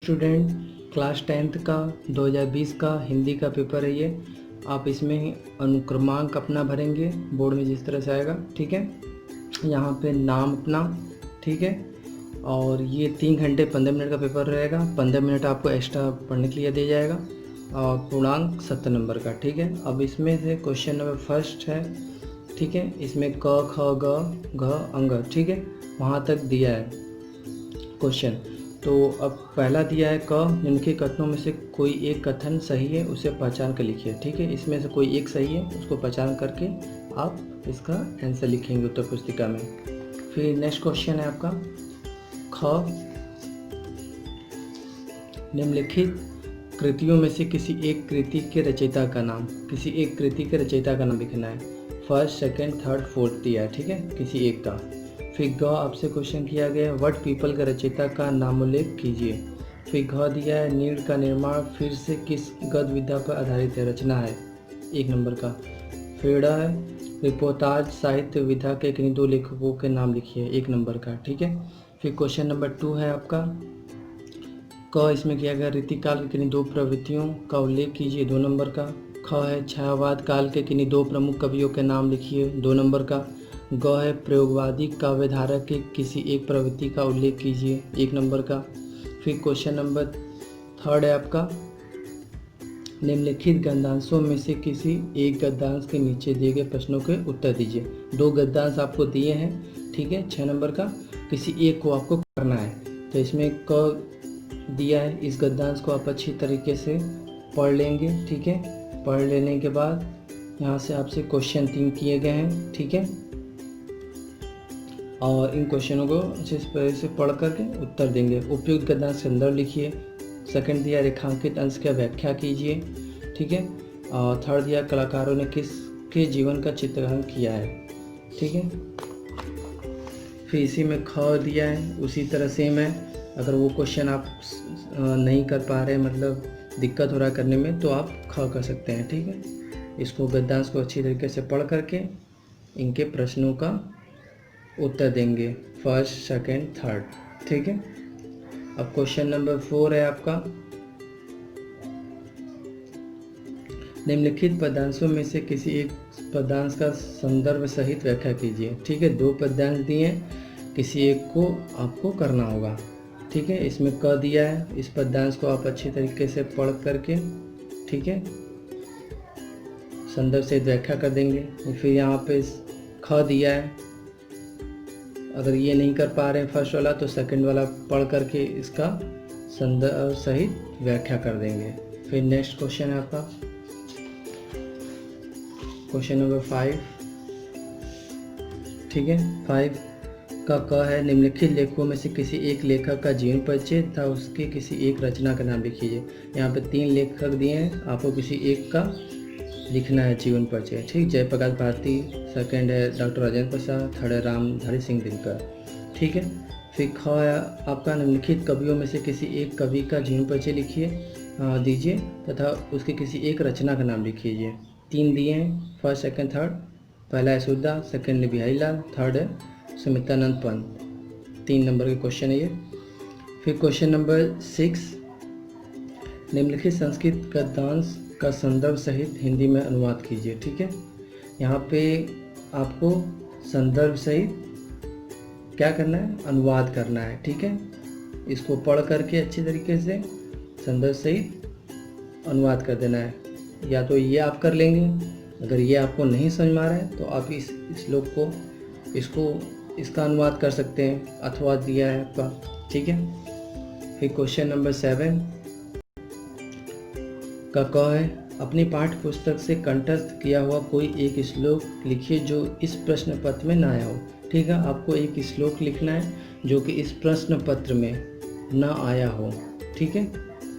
Student class 10th का 2020 का हिंदी का पेपर है ये। आप इसमें अनुक्रमांक अपना भरेंगे, बोर्ड में जिस तरह से आएगा, ठीक है। यहाँ पे नाम अपना, ठीक है। और ये 3 घंटे 15 मिनट का पेपर रहेगा। 15 मिनट आपको एक्स्ट्रा पढ़ने के लिए दिया जाएगा और पूर्णांक 70 नंबर का, ठीक है। अब इसमें से क्वेश्चन नंबर फर्स्ट है, ठीक है। इसमें क ख ग घ अंग, ठीक है, वहाँ तक दिया है क्वेश्चन। तो अब पहला दिया है क, निम्नलिखित कथनों में से कोई एक कथन सही है, उसे पहचान कर लिखिए, ठीक है। इसमें से कोई एक सही है, उसको पहचान करके आप इसका आंसर लिखेंगे उत्तर पुस्तिका में। फिर नेक्स्ट क्वेश्चन है आपका ख, निम्नलिखित कृतियों में से किसी एक कृति के रचयिता का नाम, किसी एक कृति के रचयिता का नाम लिखना है। फर्स्ट, सेकंड, थर्ड, फोर्थ दिया है, ठीक है, किसी एक का। फिर ग आपसे क्वेश्चन किया गया है वट पीपल का रचयिता का नामोल्लेख कीजिए। फिर घ दिया है नीड़ का निर्माण फिर से किस गद्य विधा पर आधारित है, रचना है, 1 नंबर का। फिर ड है रिपोर्टाज साहित्य विधा के किन्हीं 2 लेखकों के नाम लिखिए, 1 नंबर का, ठीक है। फिर क्वेश्चन नंबर 2 है आपका क, इसमें किया गया रीतिकाल के किन्हीं 2 प्रवृत्तियों का उल्लेख कीजिए, 2 नंबर का। ख है छायावाद काल के किन्हीं 2 प्रमुख कवियों के नाम लिखिए, 2 नंबर का। ग है प्रयोगवादी काव्यधारा के किसी एक प्रवृत्ति का उल्लेख कीजिए, 1 नंबर का। फिर क्वेश्चन नंबर 3 है आपका निम्नलिखित गद्यांशों में से किसी एक गद्यांश के नीचे दिए गए प्रश्नों के उत्तर दीजिए। 2 गद्यांश आपको दिए हैं, ठीक है, 6 नंबर का, किसी एक को आपको करना है। तो इसमें क दिया है, इस गद्यांश को आप अच्छी तरीके से पढ़ लेंगे, ठीक है। पढ़ लेने के बाद यहाँ से आपसे क्वेश्चन 3 किए गए हैं, ठीक है, और इन क्वेश्चनों को अच्छे तरह से पढ़ करके उत्तर देंगे। उपयुक्त गद्यांश संदर्भ लिखिए। सेकंड दिया रेखांकित अंश की व्याख्या कीजिए, ठीक है। और थर्ड दिया कलाकारों ने किसके जीवन का चित्रण किया है, ठीक है। फिर इसी में ख दिया है, उसी तरह सेम है। अगर वो क्वेश्चन आप नहीं कर पा रहे, मतलब दिक्कत हो रहा करने में, तो आप ख कर सकते हैं, ठीक है। इसको गद्यांश को अच्छी तरीके से पढ़ करके इनके प्रश्नों का उत्तर देंगे, फर्स्ट, सेकंड, थर्ड, ठीक है। अब क्वेश्चन नंबर 4 है आपका निम्नलिखित पदांशों में से किसी एक पदांश का संदर्भ सहित व्याख्या कीजिए, ठीक है। 2 पदांश दिए हैं, किसी एक को आपको करना होगा, ठीक है। इसमें क दिया है, इस पदांश को आप अच्छी तरीके से पढ़ करके, ठीक है, संदर्भ सहित व्याख्या कर देंगे। फिर यहाँ पे ख दिया है, अगर ये नहीं कर पा रहे हैं फर्स्ट वाला, तो सेकंड वाला पढ़ करके इसका संदर्भ सहित व्याख्या कर देंगे। फिर नेक्स्ट क्वेश्चन है आपका क्वेश्चन नंबर 5, ठीक है। 5 का क है निम्नलिखित लेखकों में से किसी एक लेखक का जीवन परिचय तथा उसके किसी एक रचना का नाम लिखिए। यहाँ पे 3 लेखक दिए हैं, आपको किसी एक का लिखना है जीवन परिचय, ठीक। जयप्रकाश भारती, सेकंड है डॉक्टर राजेंद्र प्रसाद, थर्ड है रामधारी सिंह दिनकर, ठीक है। फिर ख है आपका निम्नलिखित कवियों में से किसी एक कवि का जीवन परिचय लिखिए दीजिए तथा उसके किसी एक रचना का नाम लिखिए। 3 दिए हैं, फर्स्ट, सेकंड, थर्ड। पहला है सुधा, सेकंड है बिहारी लाल, थर्ड है सुमित्रानंद पंत। 3 नंबर के क्वेश्चन है ये। फिर क्वेश्चन नंबर 6 निम्नलिखित संस्कृत गद्यांश का संदर्भ सहित हिंदी में अनुवाद कीजिए, ठीक है। यहाँ पे आपको संदर्भ सहित क्या करना है, अनुवाद करना है, ठीक है। इसको पढ़ करके अच्छी तरीके से संदर्भ सहित अनुवाद कर देना है। या तो ये आप कर लेंगे, अगर ये आपको नहीं समझ में आ रहा है तो आप इस श्लोक को इसका अनुवाद कर सकते हैं, अथवा दिया है आपका, ठीक है। फिर क्वेश्चन नंबर 7 का क है अपनी पाठ्य पुस्तक से कंठस्थ किया हुआ कोई एक श्लोक लिखिए जो इस प्रश्न पत्र में ना आया हो, ठीक है। आपको एक श्लोक लिखना है जो कि इस प्रश्न पत्र में ना आया हो, ठीक है,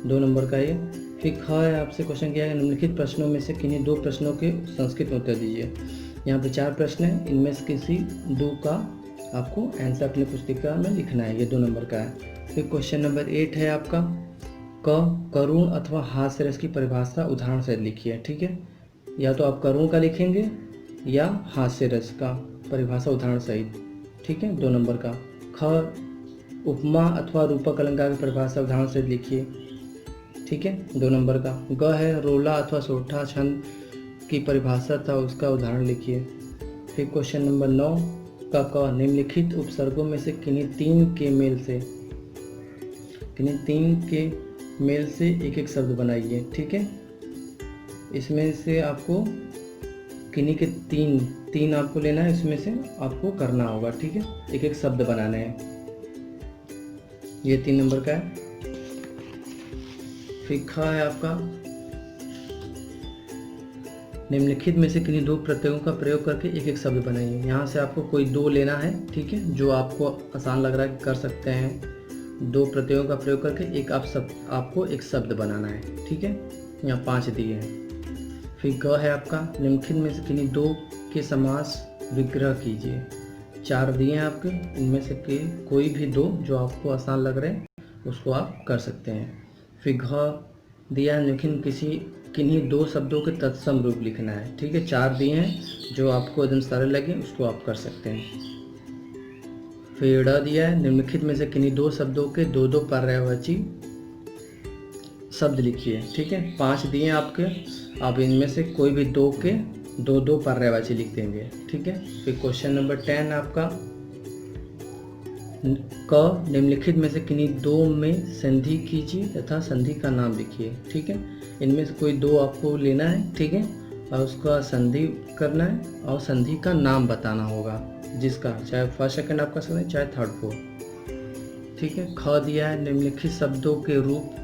2 नंबर का ये। फिर ख है, आपसे क्वेश्चन किया है निम्नलिखित प्रश्नों में से किन्हीं 2 प्रश्नों के संस्कृत में उत्तर दीजिए। यहाँ पे 4 प्रश्न हैं, इनमें से किसी 2 का आपको आंसर अपनी पुस्तिका में लिखना है, ये 2 नंबर का है। फिर क्वेश्चन नंबर 8 है आपका करुण अथवा हास्य रस की परिभाषा उदाहरण सहित लिखिए, ठीक है। या तो आप करुण का लिखेंगे या हास्य रस का परिभाषा उदाहरण सहित, ठीक है, 2 नंबर का। ख उपमा अथवा रूपक अलंकार की परिभाषा उदाहरण से लिखिए। ठीक है, 2 नंबर का। ग है रोला अथवा सोठा छंद की परिभाषा था उसका उदाहरण लिखिए। फिर क्वेश्चन नंबर 9 का क निम्नलिखित उपसर्गों में से किन्हीं तीन के मेल से एक एक शब्द बनाइए। ठीक है, इसमें से आपको किन्हीं के तीन आपको लेना है, इसमें से आपको करना होगा। ठीक है, एक एक शब्द बनाने हैं। ये 3 नंबर का है। फिर ख है आपका निम्नलिखित में से किन्हीं 2 प्रत्ययों का प्रयोग करके एक एक शब्द बनाइए। यहाँ से आपको कोई 2 लेना है। ठीक है, जो आपको आसान लग रहा है कर सकते हैं। 2 प्रत्ययों का प्रयोग करके आपको एक शब्द बनाना है। ठीक है, यहाँ 5 दिए हैं। फिर ग है आपका निम्नलिखित में से किन्हीं 2 के समास विग्रह कीजिए। 4 दिए हैं आपके, इनमें से कोई भी 2 जो आपको आसान लग रहे हैं उसको आप कर सकते हैं। फिर घ दिया है निम्नलिखित किन्हीं 2 शब्दों के तत्सम रूप लिखना है। ठीक है, 4 दिए हैं, जो आपको एकदम सरल लगे उसको आप कर सकते हैं। फिर ड़ दिया है निम्नलिखित में से किन्हीं 2 शब्दों के 2 पर्यायवाची शब्द लिखिए। ठीक है, 5 दिए हैं आपके, आप इनमें से कोई भी 2 के 2 पर्यायवाची लिख देंगे। ठीक है। फिर क्वेश्चन नंबर 10 आपका क निम्नलिखित में से किन्हीं 2 में संधि कीजिए तथा संधि का नाम लिखिए। ठीक है, इनमें से कोई 2 आपको लेना है। ठीक है, और उसका संधि करना है और संधि का नाम बताना होगा, जिसका चाहे फर्स्ट सेकंड आप कर सकते हैं, चाहे थर्ड फोर्थ। ठीक है। ख दिया है निम्नलिखित शब्दों के रूप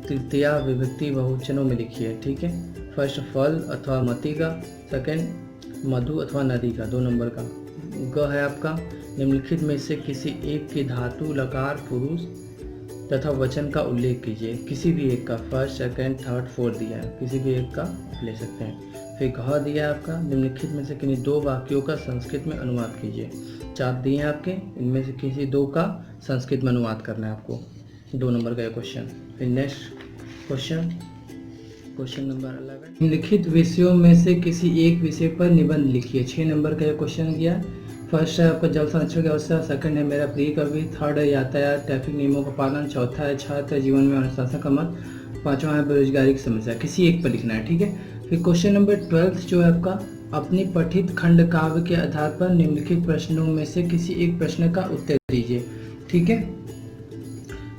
तृतीया विभक्ति बहुवचनों में लिखिए। ठीक है, फर्स्ट फल अथवा मती का, सेकंड मधु अथवा नदी का। 2 नंबर का। ग है आपका निम्नलिखित में से किसी एक के धातु लकार पुरुष तथा वचन का उल्लेख कीजिए। किसी भी एक का, फर्स्ट सेकंड थर्ड फोर्थ दिया है, किसी भी एक का ले सकते हैं। फिर घ दिया है आपका निम्नलिखित में से किन्हीं 2 वाक्यों का संस्कृत में अनुवाद कीजिए। 4 दिए हैं आपके, इनमें से किसी 2 का संस्कृत में अनुवाद करना है आपको। 2 नंबर का क्वेश्चन। फिर नेक्स्ट क्वेश्चन नंबर 11 निम्नलिखित विषयों में से किसी एक विषय पर निबंध लिखिए। 6 नंबर का क्वेश्चन दिया। फर्स्ट है आपका जल संरक्षण की अवस्था, सेकंड है मेरा प्रिय कवि, थर्ड है यातायात ट्रैफिक नियमों का पालन, चौथा है छात्र जीवन में अनुशासन का मत, 5वां है बेरोजगारी की समस्या। किसी एक पर लिखना है। ठीक है। फिर क्वेश्चन नंबर 12 जो है आपका अपनी पठित खंड काव्य के आधार पर निम्नलिखित प्रश्नों में से किसी एक प्रश्न का उत्तर दीजिए। ठीक है,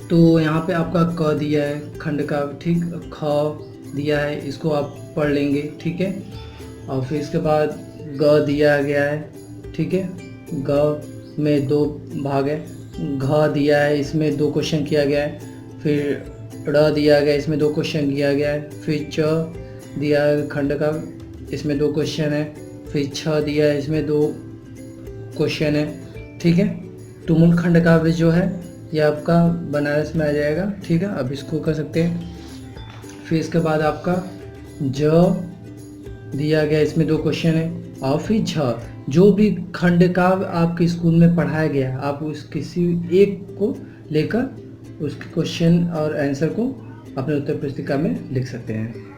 तो यहाँ पे आपका क दिया है खंड काव्य, ठीक, ख दिया है, इसको आप पढ़ लेंगे। ठीक है, और फिर इसके बाद ग दिया गया है। ठीक है, ग में 2 भाग है। घ दिया है, इसमें 2 क्वेश्चन किया गया है। फिर ड़ दिया गया, इसमें 2 क्वेश्चन किया गया है। फिर च दिया है खंड का, इसमें 2 क्वेश्चन है। फिर छ दिया है, इसमें 2 क्वेश्चन है। ठीक है, तुमुल खंड का भी जो है ये आपका बनारस में आ जाएगा। ठीक है, अब इसको कर सकते हैं। फिर इसके बाद आपका ज दिया गया, इसमें 2 क्वेश्चन है। और फिर झ, जो भी खंड काव्य आपके स्कूल में पढ़ाया गया आप उस किसी एक को लेकर उसके क्वेश्चन और आंसर को अपने उत्तर पुस्तिका में लिख सकते हैं।